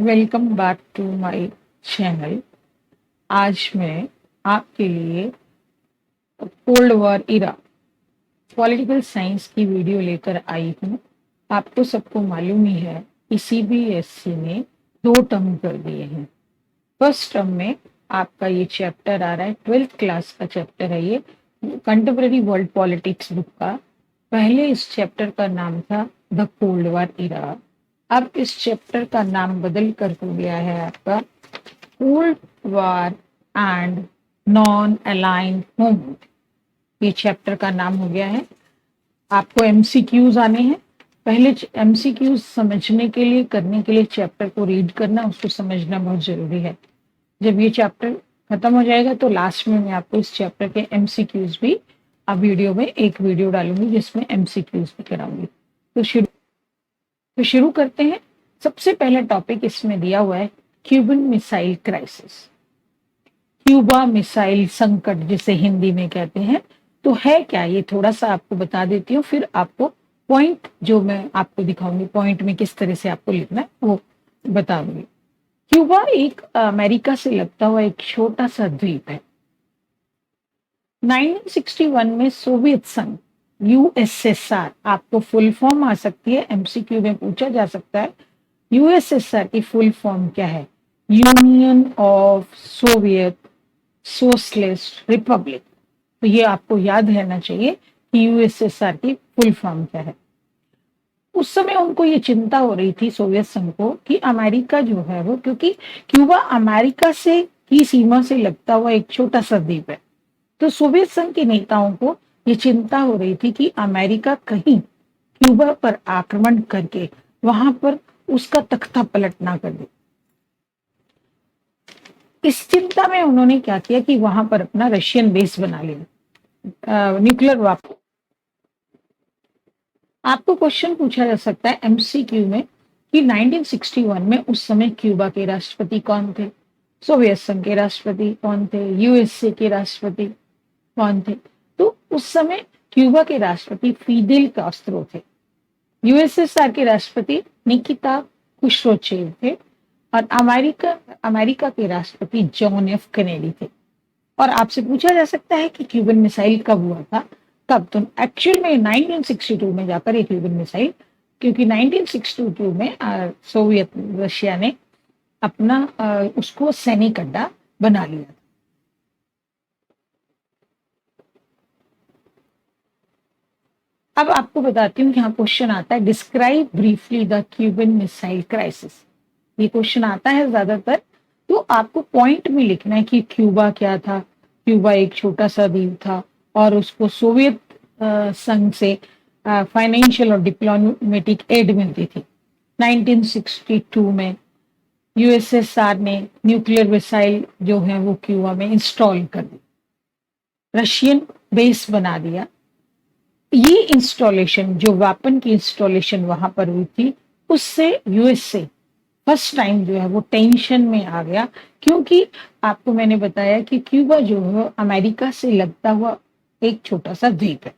Welcome back to my channel. आज मैं आपके लिए cold war era political science की वीडियो लेकर आई हूँ। आपको सबको मालूम ही है कि सीबीएसई ने 2 टर्म कर दिए हैं। फर्स्ट टर्म में आपका ये चैप्टर आ रहा है, 12th क्लास का चैप्टर है ये, कंटेम्पररी वर्ल्ड पॉलिटिक्स बुक का। पहले इस चैप्टर का नाम था द कोल्ड वॉर इरा। अब इस चैप्टर का नाम बदल कर हो गया है आपका cold war and non aligned movement. ये चैप्टर का नाम हो गया है। आपको एमसीक्यूज आने हैं। पहले एमसीक्यूज समझने के लिए, करने के लिए चैप्टर को रीड करना, उसको समझना बहुत जरूरी है। जब ये चैप्टर खत्म हो जाएगा तो लास्ट में मैं आपको इस चैप्टर के एमसीक्यूज भी अब वीडियो में एक वीडियो डालूंगी जिसमें एमसीक्यूज भी कराऊंगी। तो शुरू करते हैं। सबसे पहला टॉपिक इसमें दिया हुआ है Cuban missile crisis. Cuba missile संकट जिसे हिंदी में कहते हैं, तो है क्या ये थोड़ा सा आपको बता देती हूँ, फिर आपको पॉइंट जो मैं आपको दिखाऊंगी, पॉइंट में किस तरह से आपको लिखना है वो बता दूंगी। क्यूबा एक अमेरिका से लगता हुआ एक छोटा सा द्वीप है। 1961 में सोवियत संघ यूएसएसआर, आपको फुल फॉर्म आ सकती है, एमसीक्यू में पूछा जा सकता है यूएसएसआर की फुल फॉर्म क्या है। Union of Soviet socialist Republic. तो ये आपको याद रहना चाहिए कि यूएसएसआर की फुल फॉर्म क्या है। उस समय उनको ये चिंता हो रही थी सोवियत संघ को कि अमेरिका जो है वो, क्योंकि क्यूबा अमेरिका से की सीमा से लगता हुआ एक छोटा सा द्वीप है, तो सोवियत संघ के नेताओं को ये चिंता हो रही थी कि अमेरिका कहीं क्यूबा पर आक्रमण करके वहां पर उसका तख्ता पलट ना कर दे। इस चिंता में उन्होंने क्या किया कि वहां पर अपना रशियन बेस बना लिया, न्यूक्लियर वेपन। आपको क्वेश्चन पूछा जा सकता है एमसीक्यू में कि 1961 में उस समय क्यूबा के राष्ट्रपति कौन थे, सोवियत संघ के राष्ट्रपति कौन थे, यूएसए के राष्ट्रपति कौन थे। तो उस समय क्यूबा के राष्ट्रपति फिदेल कास्त्रो थे, यूएसएसआर के राष्ट्रपति निकिता क्रुश्चेव थे, और अमेरिका के राष्ट्रपति जॉन एफ कैनेडी थे। और आपसे पूछा जा सकता है कि क्यूबन मिसाइल कब हुआ था, कब? तो एक्चुअल में 1962 में जाकर एक क्यूबन मिसाइल, क्योंकि 1962 में सोवियत रशिया ने अपना उसको सैनिक अड्डा बना लिया था। अब आपको बताती हूँ, यहाँ क्वेश्चन आता है describe briefly the Cuban missile crisis. ये क्वेश्चन आता है ज्यादातर, तो आपको पॉइंट में लिखना है कि क्यूबा क्या था। क्यूबा एक छोटा सा द्वीप था और उसको सोवियत संघ से फाइनेंशियल और डिप्लोमेटिक एड मिलती थी। 1962 में यूएसएसआर ने न्यूक्लियर मिसाइल जो है वो क्यूबा में इंस्टॉल कर दी, रशियन बेस बना दिया। ये इंस्टॉलेशन, जो वेपन की इंस्टॉलेशन वहां पर हुई थी, उससे यूएसए फर्स्ट टाइम जो है वो टेंशन में आ गया, क्योंकि आपको मैंने बताया कि क्यूबा जो है अमेरिका से लगता हुआ एक छोटा सा द्वीप है।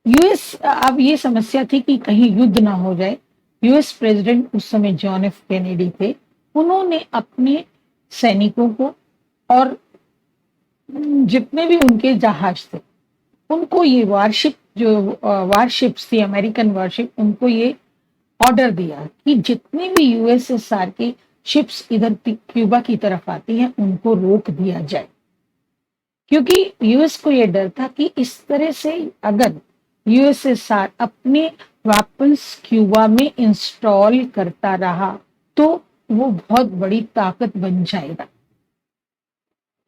यूएस, अब ये समस्या थी कि कहीं युद्ध ना हो जाए। यूएस प्रेसिडेंट उस समय जॉन एफ कैनेडी थे। उन्होंने अपने सैनिकों को और जितने भी उनके जहाज थे उनको ये वारशिप, जो वारशिप्स थी अमेरिकन वारशिप, उनको ये ऑर्डर दिया कि जितनी भी यूएसएसआर की शिप्स इधर क्यूबा की तरफ आती हैं उनको रोक दिया जाए, क्योंकि यूएस को यह डर था कि इस तरह से अगर यूएसएसआर अपने वेपन्स क्यूबा में इंस्टॉल करता रहा तो वो बहुत बड़ी ताकत बन जाएगा।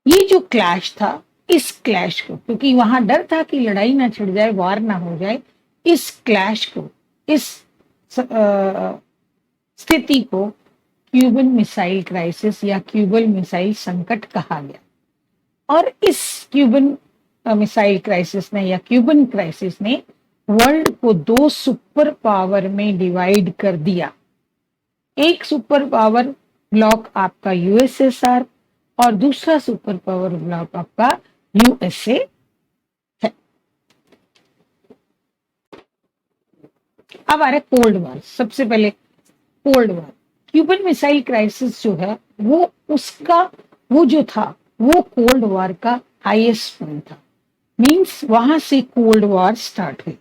ये जो क्लैश था, इस क्लैश को, क्योंकि वहां डर था कि लड़ाई ना छिड़ जाए, वार ना हो जाए, इस क्लैश को, इस स्थिति को क्यूबन मिसाइल क्राइसिस या क्यूबल मिसाइल संकट कहा गया। और इस क्यूबन मिसाइल क्राइसिस ने या क्यूबन क्राइसिस ने वर्ल्ड को 2 सुपर पावर में डिवाइड कर दिया। एक सुपर पावर ब्लॉक आपका यूएसएसआर और दूसरा सुपर पावर ब्लॉक आपका यूएसए है। अब आ रहा है कोल्ड वॉर। सबसे पहले cold war. Cuban missile crisis जो है वो जो था वो कोल्ड वॉर का हाईएस्ट पॉइंट था। मींस वहां से कोल्ड वॉर स्टार्ट हुई।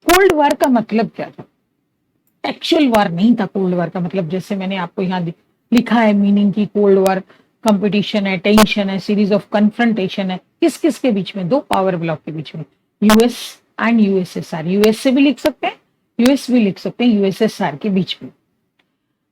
कोल्ड वॉर का मतलब क्या था? एक्चुअल वॉर नहीं था कोल्ड वॉर का मतलब, जैसे मैंने आपको यहाँ लिखा है मीनिंग की कोल्ड वॉर कंपटीशन है, टेंशन है, सीरीज ऑफ कन्फ्रंटेशन है। किस किस के बीच में? दो पावर ब्लॉक के बीच में, यूएस एंड यूएसएसआर। यूएस से भी लिख सकते हैं, यूएस भी लिख सकते हैं, यूएसएसआर के बीच में।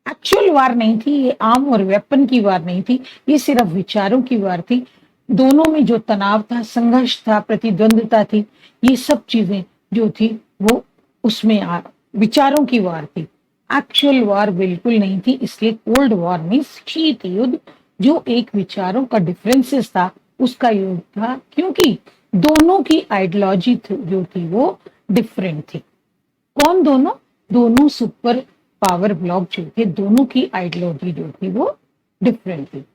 एक्चुअल वार नहीं थी ये, आर्म और वेपन की वार नहीं थी, ये सिर्फ विचारों की वार थी। दोनों में जो तनाव था, संघर्ष था, प्रतिद्वंदता थी, ये सब चीजें जो थी वो उसमें विचारों की वार थी। एक्चुअल वार बिल्कुल नहीं थी। इसलिए कोल्ड वॉर में शीत युद्ध जो एक विचारों का डिफरेंसेस था उसका युद्ध था, क्योंकि दोनों की आइडियोलॉजी जो थी वो डिफरेंट थी। कौन दोनों? दोनों सुपर पावर ब्लॉक जो थे, दोनों की आइडियोलॉजी जो थी वो डिफरेंट थी।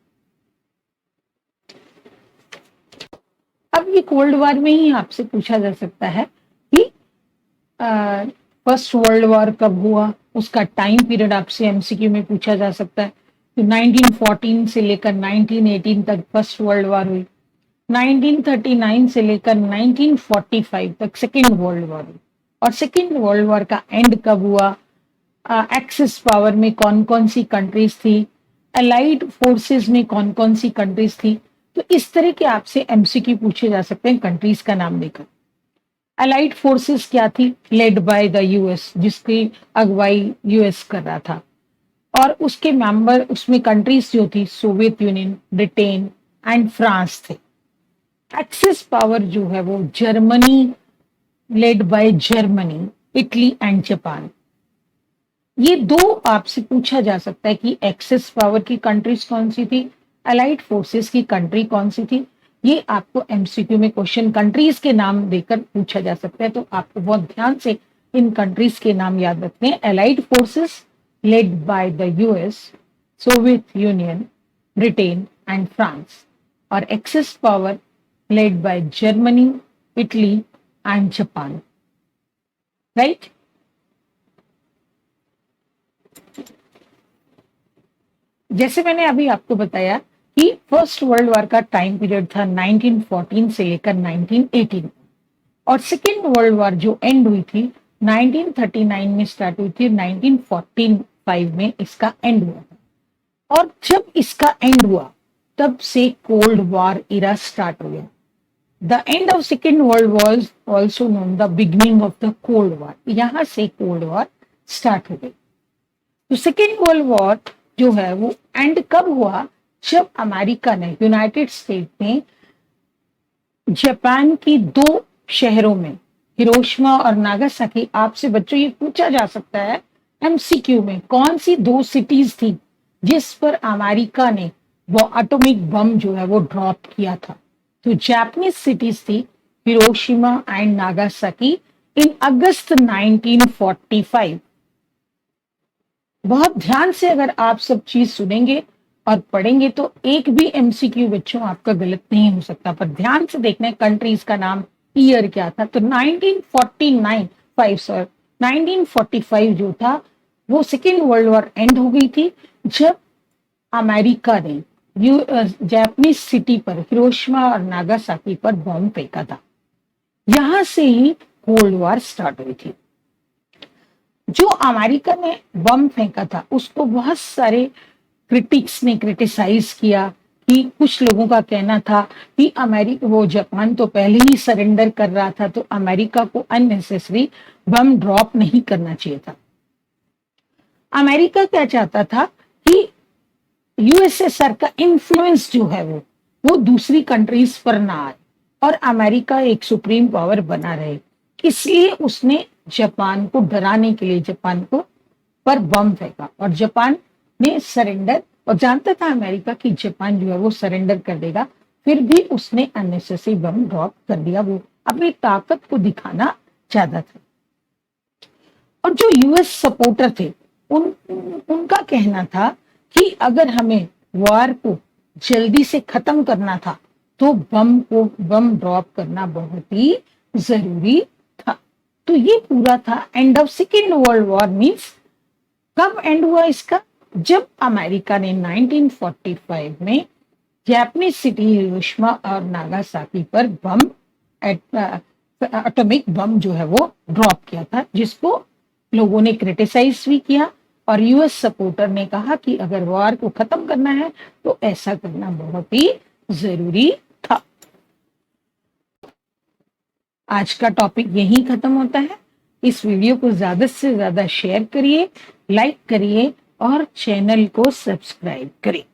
अब ये कोल्ड वॉर में ही आपसे पूछा जा सकता है कि फर्स्ट वर्ल्ड वॉर कब हुआ, उसका टाइम पीरियड आपसे एमसीक्यू में पूछा जा सकता है। तो 1914 से लेकर 1918 तक फर्स्ट वर्ल्ड वॉर हुई। 1939 से लेकर 1945 तक सेकेंड वर्ल्ड वॉर हुई। और सेकेंड वर्ल्ड वॉर का एंड कब हुआ? एक्सिस पावर में कौन कौन सी कंट्रीज थी, अलाइड फोर्सेस में कौन कौन सी कंट्रीज थी। तो इस तरह के आपसे एमसीक्यू पूछे जा सकते हैं कंट्रीज का नाम देकर। अलाइड फोर्सेस क्या थी? लेड बाय द यूएस, जिसकी अगुवाई यूएस कर रहा था। और उसके मेंबर, उसमें कंट्रीज जो थी Soviet Union, Britain and France थे। एक्सिस पावर जो है वो Germany, lead by Germany, Italy and Japan. ये दो आपसे पूछा जा सकता है कि एक्सिस पावर की कंट्रीज कौन सी थी, अलाइड फोर्सेस की कंट्री कौन सी थी। ये आपको एमसीक्यू में क्वेश्चन कंट्रीज के नाम देकर पूछा जा सकता है। तो आपको बहुत ध्यान से इन कंट्रीज के नाम याद रखने हैं। Allied forces led by the US, Soviet Union, Britain and France. और axis power led by Germany, Italy and Japan. Right? जैसे मैंने अभी आपको बताया कि फर्स्ट वर्ल्ड वॉर का टाइम पीरियड था 1914 से लेकर 1918 और सेकेंड वर्ल्ड वॉर जो एंड हुई थी 1939 में स्टार्ट हुई थी, 1945 में इसका एंड हुआ था। और जब इसका एंड हुआ तब से कोल्ड वॉर इरा स्टार्ट हो गया। The end of second world war also known the beginning of the cold war. यहां से कोल्ड वॉर स्टार्ट हो गई। तो सेकेंड वर्ल्ड वॉर जो है वो एंड कब हुआ? जब अमेरिका ने, यूनाइटेड स्टेट ने जापान की दो शहरों में, हिरोशिमा और नागासाकी, आपसे बच्चों ये पूछा जा सकता है एमसीक्यू में, कौन सी दो सिटीज थी जिस पर अमेरिका ने वो एटॉमिक बम जो है वो ड्रॉप किया था? तो जापानीज सिटीज थी हिरोशिमा एंड नागासाकी इन अगस्त 1945। बहुत ध्यान से अगर आप सब चीज सुनेंगे और पढ़ेंगे तो एक भी एमसीक्यू बच्चों आपका गलत नहीं हो सकता। पर ध्यान से देखना है कंट्रीज का नाम, ईयर क्या था। तो 1945 जो था वो सेकेंड वर्ल्ड वॉर एंड हो गई थी जब अमेरिका ने जापानीज सिटी पर, हिरोशिमा और नागासाकी पर बम फेंका था। यहां से ही कोल्ड वॉर स्टार्ट हुई थी। जो अमेरिका ने बम फेंका था उसको बहुत सारे क्रिटिक्स ने क्रिटिसाइज किया कि कुछ लोगों का कहना था कि वो जापान तो पहले ही सरेंडर कर रहा था, तो अमेरिका को अननेसेसरी बम ड्रॉप नहीं करना चाहिए था। अमेरिका क्या चाहता था कि यूएसएसआर का इन्फ्लुएंस जो है वो दूसरी कंट्रीज पर ना आए और अमेरिका एक सुप्रीम पावर बना रहे। इसलिए उसने जापान को डराने के लिए जापान को पर बम फेंका और जापान ने सरेंडर, और जानता था अमेरिका कि जापान जो है वो सरेंडर कर देगा, फिर भी उसने अननेसेसरी बम ड्रॉप कर दिया। वो अपनी ताकत को दिखाना चाहता था। और जो यूएस सपोर्टर थे उनका कहना था कि अगर हमें वार को जल्दी से खत्म करना था तो बम ड्रॉप करना बहुत ही जरूरी था। तो ये पूरा था end of second world war. Means कब एंड हुआ इसका? जब अमेरिका ने 1945 में जापानीज सिटी हिरोशिमा और नागासाकी पर बम, एटॉमिक बम जो है वो ड्रॉप किया था, जिसको लोगों ने क्रिटिसाइज भी किया और यूएस सपोर्टर ने कहा कि अगर वॉर को खत्म करना है तो ऐसा करना बहुत ही जरूरी था। आज का टॉपिक यहीं खत्म होता है। इस वीडियो को ज्यादा से ज्यादा शेयर करिए, लाइक करिए और चैनल को सब्सक्राइब करिए।